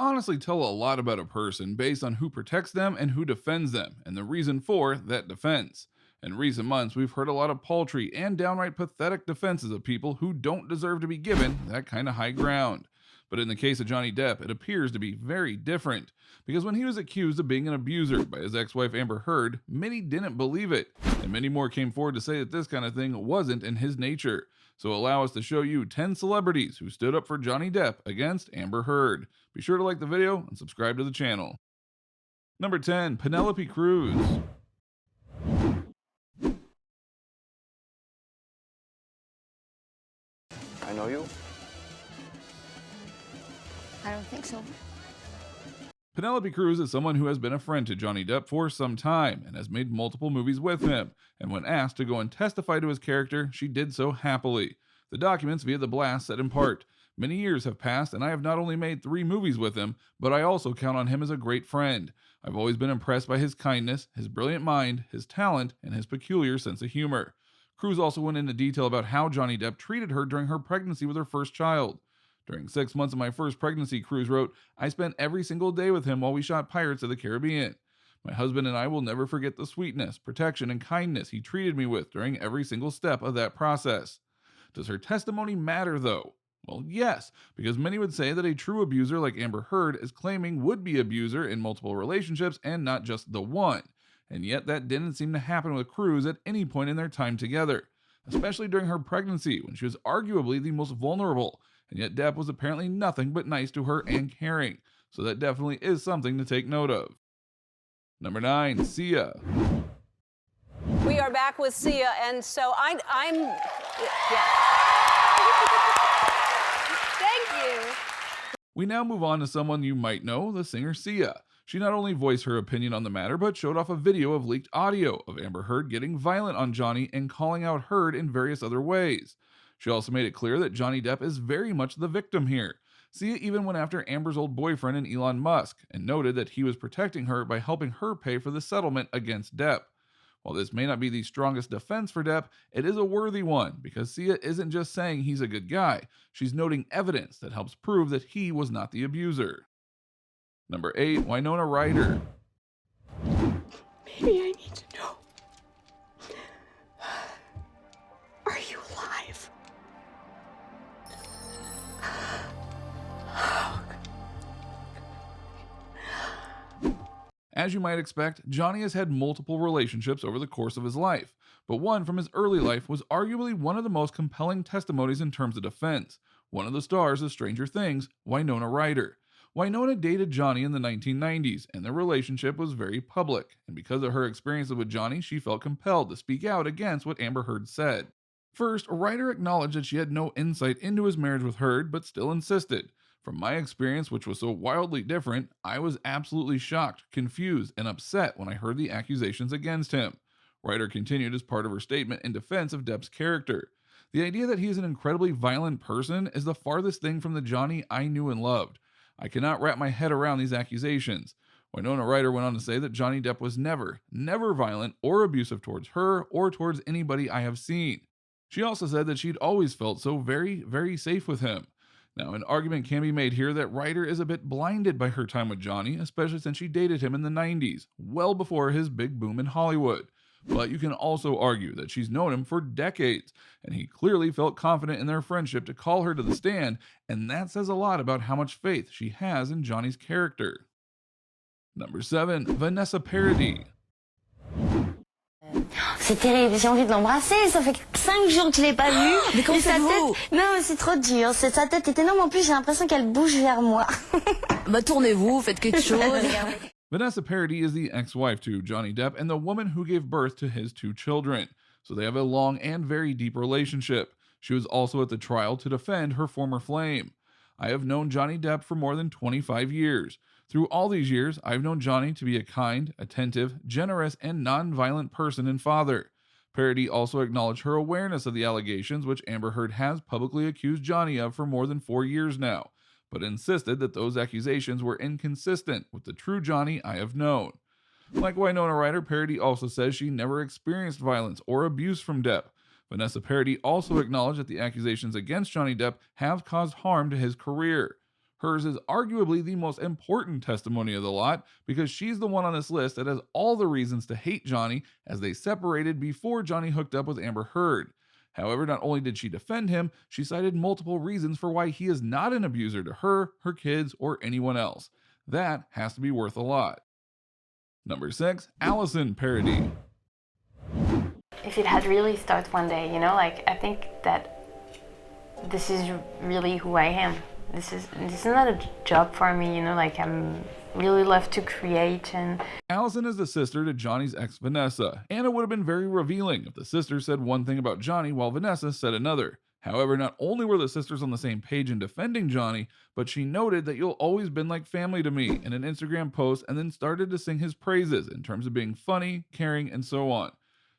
honestly tell a lot about a person based on who protects them and who defends them, and the reason for that defense. In recent months, we've heard a lot of paltry and downright pathetic defenses of people who don't deserve to be given that kind of high ground. But in the case of Johnny Depp, it appears to be very different. Because when he was accused of being an abuser by his ex-wife Amber Heard, many didn't believe it, and many more came forward to say that this kind of thing wasn't in his nature. So allow us to show you 10 celebrities who stood up for Johnny Depp against Amber Heard. Be sure to like the video and subscribe to the channel. Number 10, Penelope Cruz. I know you. I don't think so. Penelope Cruz is someone who has been a friend to Johnny Depp for some time and has made multiple movies with him, and when asked to go and testify to his character, she did so happily. The documents via the blast said in part, "Many years have passed and I have not only made 3 movies with him, but I also count on him as a great friend. I've always been impressed by his kindness, his brilliant mind, his talent, and his peculiar sense of humor." Cruz also went into detail about how Johnny Depp treated her during her pregnancy with her first child. "During 6 months of my first pregnancy," Cruz wrote, "I spent every single day with him while we shot Pirates of the Caribbean. My husband and I will never forget the sweetness, protection, and kindness he treated me with during every single step of that process." Does her testimony matter, though? Well, yes, because many would say that a true abuser like Amber Heard is claiming would-be abuser in multiple relationships and not just the one. And yet that didn't seem to happen with Cruz at any point in their time together, especially during her pregnancy when she was arguably the most vulnerable. And yet Depp was apparently nothing but nice to her and caring, so that definitely is something to take note of. Number 9, Sia. We are back with Sia, and so I'm yeah. Thank you. We now move on to someone you might know, the singer Sia. She not only voiced her opinion on the matter, but showed off a video of leaked audio of Amber Heard getting violent on Johnny and calling out Heard in various other ways. She also made it clear that Johnny Depp is very much the victim here. Sia even went after Amber's old boyfriend and Elon Musk, and noted that he was protecting her by helping her pay for the settlement against Depp. While this may not be the strongest defense for Depp, it is a worthy one, because Sia isn't just saying he's a good guy, she's noting evidence that helps prove that he was not the abuser. Number 8, Winona Ryder. Maybe I need to know. Are you alive? As you might expect, Johnny has had multiple relationships over the course of his life, but one from his early life was arguably one of the most compelling testimonies in terms of defense. One of the stars of Stranger Things, Winona Ryder. Winona dated Johnny in the 1990s, and their relationship was very public, and because of her experiences with Johnny, she felt compelled to speak out against what Amber Heard said. First, Ryder acknowledged that she had no insight into his marriage with Heard, but still insisted. "From my experience, which was so wildly different, I was absolutely shocked, confused, and upset when I heard the accusations against him." Ryder continued as part of her statement in defense of Depp's character. "The idea that he is an incredibly violent person is the farthest thing from the Johnny I knew and loved. I cannot wrap my head around these accusations." Winona Ryder went on to say that Johnny Depp was never violent or abusive towards her or towards anybody I have seen. She also said that she'd always felt so very safe with him. Now, an argument can be made here that Ryder is a bit blinded by her time with Johnny, especially since she dated him in the 90s, well before his big boom in Hollywood. But you can also argue that she's known him for decades, and he clearly felt confident in their friendship to call her to the stand, and that says a lot about how much faith she has in Johnny's character. Number 7, Vanessa Parody. C'est terrible, j'ai envie de l'embrasser, ça fait 5 jours que je l'ai pas vu. Mais comment sa faites-vous? tête, non, c'est trop dur, sa tête est énorme, en plus j'ai l'impression qu'elle bouge vers moi. Bah tournez-vous, faites quelque chose. Vanessa Parody is the ex-wife to Johnny Depp and the woman who gave birth to his 2 children, so they have a long and very deep relationship. She was also at the trial to defend her former flame. "I have known Johnny Depp for more than 25 years. Through all these years, I've known Johnny to be a kind, attentive, generous, and non-violent person and father." Parody also acknowledged her awareness of the allegations which Amber Heard has publicly accused Johnny of for more than 4 years now, but insisted that those accusations were inconsistent with the true Johnny I have known. Like Winona Ryder, Parody also says she never experienced violence or abuse from Depp. Vanessa Parody also acknowledged that the accusations against Johnny Depp have caused harm to his career. Hers is arguably the most important testimony of the lot because she's the one on this list that has all the reasons to hate Johnny, as they separated before Johnny hooked up with Amber Heard. However, not only did she defend him, she cited multiple reasons for why he is not an abuser to her, her kids, or anyone else. That has to be worth a lot. Number 6, Allison Parody. If it had really started one day, you know, like, I think that this is really who I am. This is not a job for me, you know, like, I'm really love to create. And Allison is the sister to Johnny's ex Vanessa, and it would have been very revealing if the sister said one thing about Johnny while Vanessa said another. However, not only were the sisters on the same page in defending Johnny, but she noted that "you'll always been like family to me" in an Instagram post, and then started to sing his praises in terms of being funny, caring, and so on.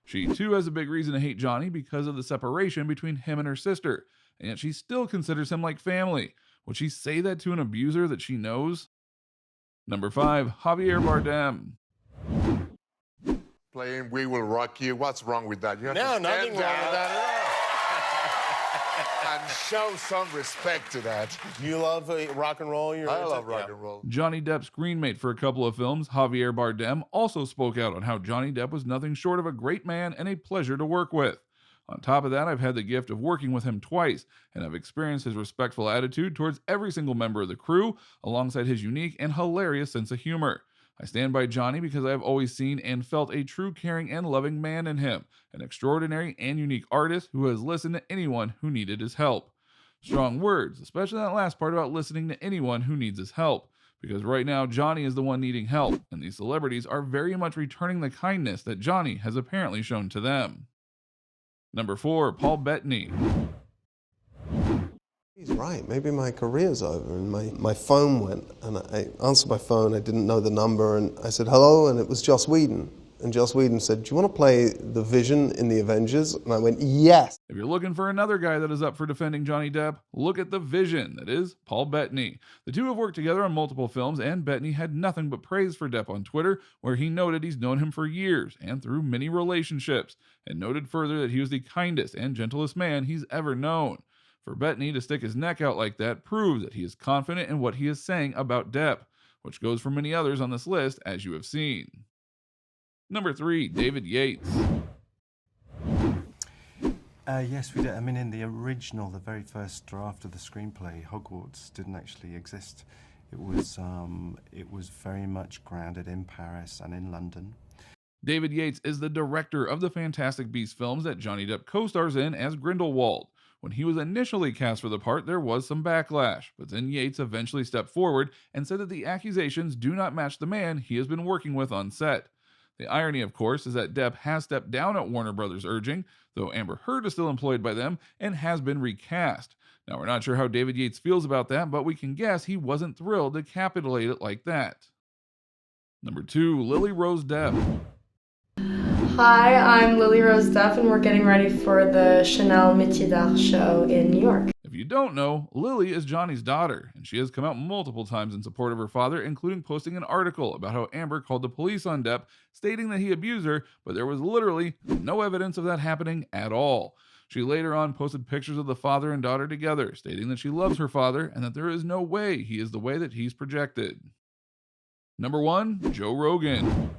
She too has a big reason to hate Johnny because of the separation between him and her sister, and yet she still considers him like family. Would she say that to an abuser that she knows? Number 5, Javier Bardem. Playing We Will Rock You. What's wrong with that? You have to No, stand nothing wrong down with that at and show some respect to that. all. You love rock and roll? I love rock and roll. Johnny Depp's screenmate for a couple of films, Javier Bardem, also spoke out on how Johnny Depp was nothing short of a great man and a pleasure to work with. On top of that, I've had the gift of working with him twice, and I've experienced his respectful attitude towards every single member of the crew, alongside his unique and hilarious sense of humor. I stand by Johnny because I have always seen and felt a true caring and loving man in him, an extraordinary and unique artist who has listened to anyone who needed his help. Strong words, especially that last part about listening to anyone who needs his help, because right now Johnny is the one needing help, and these celebrities are very much returning the kindness that Johnny has apparently shown to them. Number 4, Paul Bettany. He's right. Maybe my career's over. And my phone went, and I answered my phone. I didn't know the number, and I said hello, and it was Joss Whedon. And Joss Whedon said, "Do you want to play the Vision in the Avengers?" And I went, "Yes." If you're looking for another guy that is up for defending Johnny Depp, look at the Vision, that is, Paul Bettany. The two have worked together on multiple films, and Bettany had nothing but praise for Depp on Twitter, where he noted he's known him for years and through many relationships, and noted further that he was the kindest and gentlest man he's ever known. For Bettany to stick his neck out like that proves that he is confident in what he is saying about Depp, which goes for many others on this list, as you have seen. Number 3, David Yates. Yes, we did. I mean, in the original, the very first draft of the screenplay, Hogwarts didn't actually exist. It was very much grounded in Paris and in London. David Yates is the director of the Fantastic Beasts films that Johnny Depp co-stars in as Grindelwald. When he was initially cast for the part, there was some backlash, but then Yates eventually stepped forward and said that the accusations do not match the man he has been working with on set. The irony, of course, is that Depp has stepped down at Warner Brothers' urging, though Amber Heard is still employed by them and has been recast. Now, we're not sure how David Yates feels about that, but we can guess he wasn't thrilled to capitulate it like that. Number 2, Lily Rose Depp. Hi, I'm Lily Rose Depp, and we're getting ready for the Chanel Métier d'Art show in New York. If you don't know, Lily is Johnny's daughter, and she has come out multiple times in support of her father, including posting an article about how Amber called the police on Depp, stating that he abused her, but there was literally no evidence of that happening at all. She later on posted pictures of the father and daughter together, stating that she loves her father and that there is no way he is the way that he's projected. Number 1, Joe Rogan.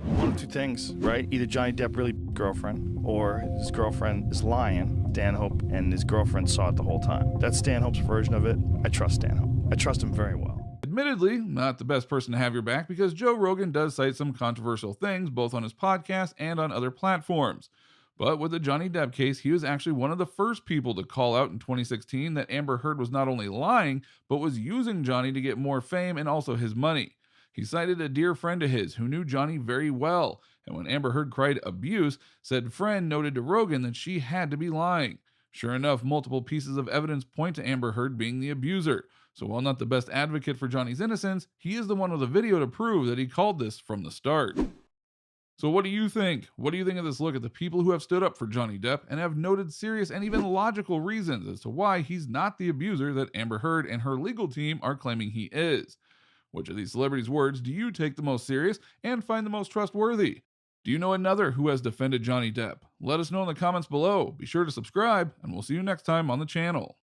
One of two things, right? Either Johnny Depp really girlfriend, or his girlfriend is lying, Stanhope, and his girlfriend saw it the whole time. That's Stanhope's version of it. I trust Stanhope. I trust him very well. Admittedly, not the best person to have your back because Joe Rogan does cite some controversial things both on his podcast and on other platforms. But with the Johnny Depp case, he was actually one of the first people to call out in 2016 that Amber Heard was not only lying, but was using Johnny to get more fame and also his money. He cited a dear friend of his who knew Johnny very well, and when Amber Heard cried abuse, said friend noted to Rogan that she had to be lying. Sure enough, multiple pieces of evidence point to Amber Heard being the abuser. So while not the best advocate for Johnny's innocence, he is the one with a video to prove that he called this from the start. So what do you think? What do you think of this look at the people who have stood up for Johnny Depp and have noted serious and even logical reasons as to why he's not the abuser that Amber Heard and her legal team are claiming he is? Which of these celebrities' words do you take the most serious and find the most trustworthy? Do you know another who has defended Johnny Depp? Let us know in the comments below. Be sure to subscribe, and we'll see you next time on the channel.